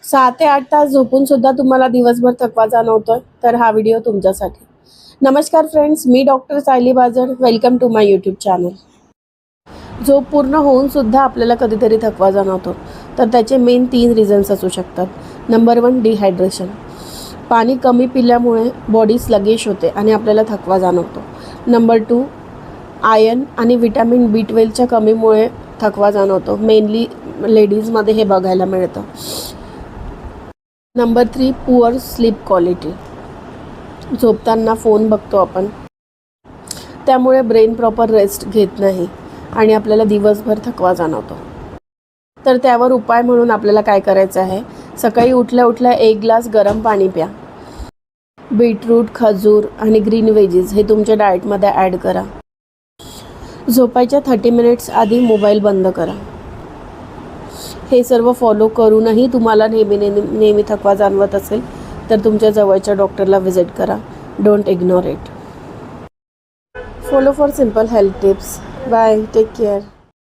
6 ते 8 तास झोपून सुद्धा तुम्हाला दिवसभर थकवा जाणवतोय तर हा व्हिडिओ तुमच्यासाठी. नमस्कार फ्रेंड्स, मी doctor Sayali Bajad. Welcome to my YouTube channel. झोप पूर्ण होऊन सुद्धा आपल्याला कधीतरी थकवा जाणवतो तर त्याचे मेन 3 रिझन्स असू शकतात. Number 1, dehydration. पाणी कमी पिल्यामुळे बॉडी स्लगिश होते आणि आपल्याला थकवा जाणवतो. नंबर 2, आयर्न आणि विटॅमिन B12च्या कमीमुळे थकवा जाणवतो. मेनली लेडीजमध्ये हे बघायला मिळतं. Number 3, poor sleep quality. झोपताना फोन बघतो आपण, त्यामुळे ब्रेन प्रॉपर रेस्ट घेत नाही आणि आपल्याला दिवसभर थकवा जाणवतो. तर त्यावर उपाय म्हणून आपल्याला काय करायचं आहे, सकाळी उठल्या उठल्या 1 ग्लास गरम पाणी प्या. बीटरूट, खजूर आणि ग्रीन व्हेजीज हे तुमच्या डाएटमध्ये ॲड करा. झोपायच्या 30 मिनिट्स आधी मोबाईल बंद करा. हे सर्व फॉलो करूनही तुम्हाला नेहमी थकवा जाणवत असेल तर तुमच्या जवळच्या डॉक्टरला व्हिजिट करा. Don't ignore it. Follow for simple health tips. Bye. Take care.